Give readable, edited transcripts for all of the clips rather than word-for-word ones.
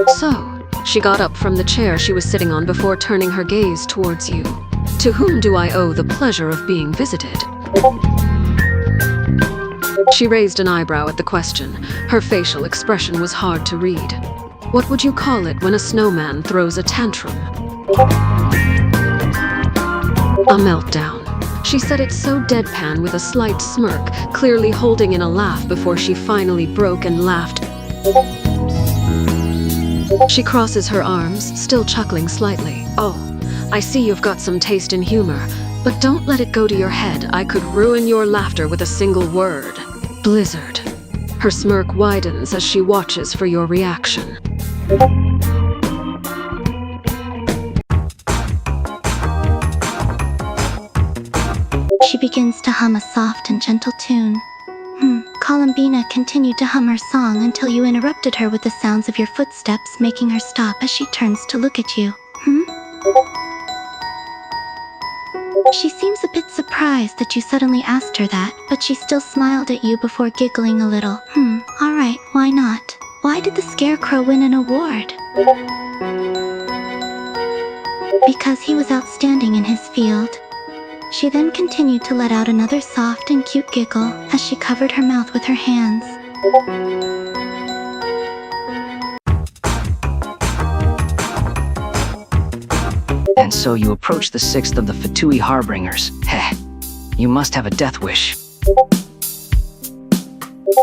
So, she got up from the chair she was sitting on before turning her gaze towards you. To whom do I owe the pleasure of being visited? She raised an eyebrow at the question. Her facial expression was hard to read. What would you call it when a snowman throws a tantrum? A meltdown. She said it so deadpan with a slight smirk, clearly holding in a laugh before she finally broke and laughed. She crosses her arms, still chuckling slightly. Oh, I see you've got some taste in humor, but don't let it go to your head. I could ruin your laughter with a single word. Blizzard. Her smirk widens as she watches for your reaction. She begins to hum a soft and gentle tune. Columbina continued to hum her song until you interrupted her with the sounds of your footsteps, making her stop as she turns to look at you. She seems a bit surprised that you suddenly asked her that, but she still smiled at you before giggling a little. Alright, why not? Why did the Scarecrow win an award? Because he was outstanding in his field. She then continued to let out another soft and cute giggle as she covered her mouth with her hands. And so you approach the 6th of the Fatui Harbingers. Heh, you must have a death wish.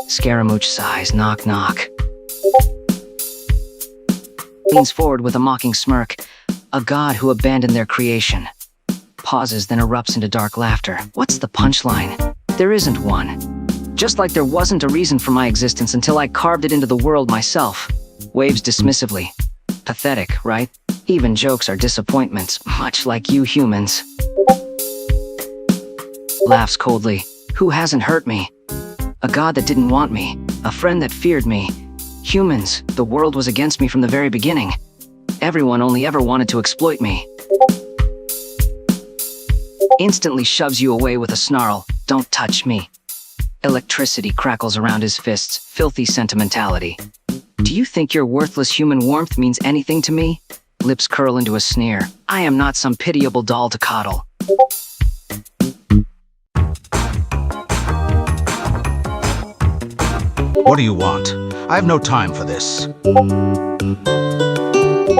Scaramouche sighs, knock knock. Leans forward with a mocking smirk. A god who abandoned their creation. Pauses, then erupts into dark laughter. What's the punchline? There isn't one. Just like there wasn't a reason for my existence until I carved it into the world myself. Waves dismissively. Pathetic, right? Even jokes are disappointments, much like you humans. Laughs coldly. Who hasn't hurt me? A god that didn't want me. A friend that feared me. Humans, the world was against me from the very beginning. Everyone only ever wanted to exploit me. Instantly shoves you away with a snarl. Don't touch me. Electricity crackles around his fists. Filthy sentimentality. Do you think your worthless human warmth means anything to me? Lips curl into a sneer. I am not some pitiable doll to coddle. What do you want? I have no time for this.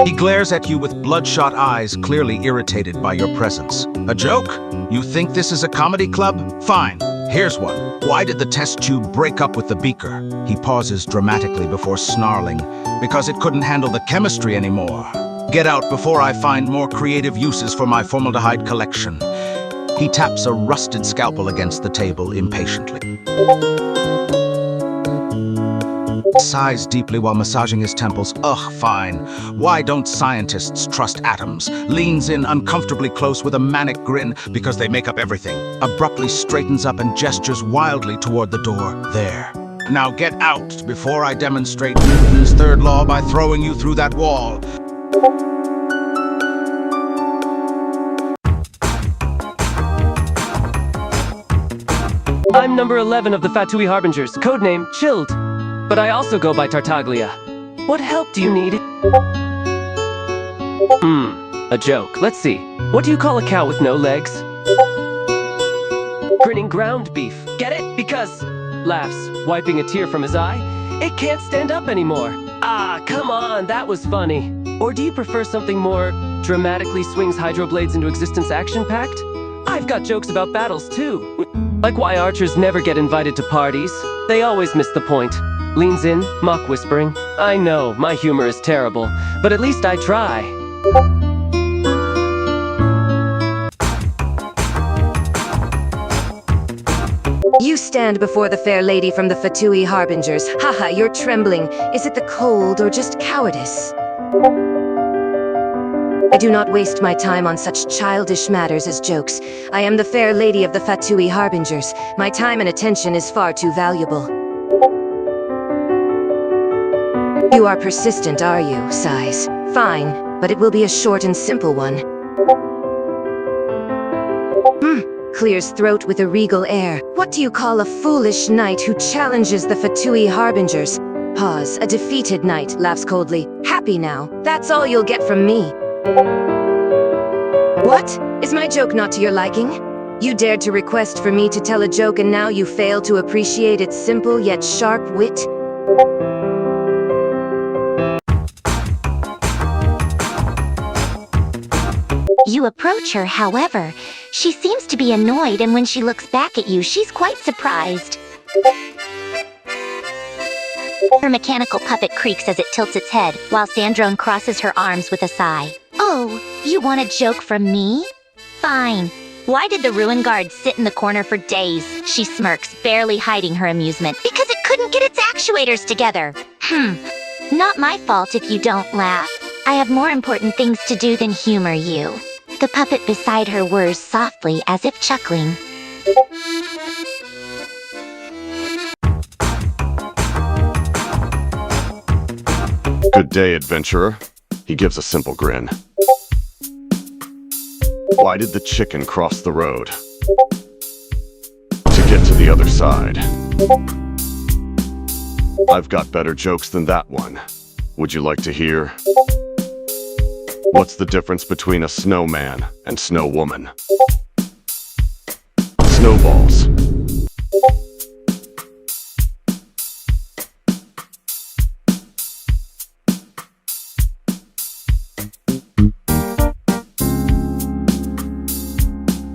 He glares at you with bloodshot eyes, clearly irritated by your presence. A joke? You think this is a comedy club? Fine, here's one. Why did the test tube break up with the beaker? He pauses dramatically before snarling, because it couldn't handle the chemistry anymore. Get out before I find more creative uses for my formaldehyde collection. He taps a rusted scalpel against the table impatiently. Sighs deeply while massaging his temples. Ugh, fine. Why don't scientists trust atoms? Leans in uncomfortably close with a manic grin because they make up everything. Abruptly straightens up and gestures wildly toward the door. There. Now get out before I demonstrate Newton's third law by throwing you through that wall. I'm number 11 of the Fatui Harbingers, codename Childe. But I also go by Tartaglia. What help do you need? A joke. Let's see. What do you call a cow with no legs? Grinning ground beef. Get it? Because... Laughs, wiping a tear from his eye. It can't stand up anymore. Ah, come on, that was funny. Or do you prefer something more dramatically swings hydroblades into existence action-packed? I've got jokes about battles, too. Like why archers never get invited to parties. They always miss the point. Leans in, mock whispering. I know, my humor is terrible, but at least I try. You stand before the fair lady from the Fatui Harbingers. Haha, you're trembling. Is it the cold or just cowardice? I do not waste my time on such childish matters as jokes. I am the fair lady of the Fatui Harbingers. My time and attention is far too valuable. You are persistent, are you, sighs? Fine, but it will be a short and simple one. Clears throat with a regal air. What do you call a foolish knight who challenges the Fatui Harbingers? Pause. A defeated knight, laughs coldly. happy now. That's all you'll get from me. What? Is my joke not to your liking? You dared to request for me to tell a joke and now you fail to appreciate its simple yet sharp wit? You approach her, however. She seems to be annoyed, and when she looks back at you, she's quite surprised. Her mechanical puppet creaks as it tilts its head, while Sandrone crosses her arms with a sigh. Oh, you want a joke from me? Fine. Why did the ruin guard sit in the corner for days? She smirks, barely hiding her amusement. Because it couldn't get its actuators together. Not my fault if you don't laugh. I have more important things to do than humor you. The puppet beside her whirs softly as if chuckling. Good day, adventurer. He gives a simple grin. Why did the chicken cross the road? To get to the other side. I've got better jokes than that one. Would you like to hear? What's the difference between a snowman and snow woman? Snowballs.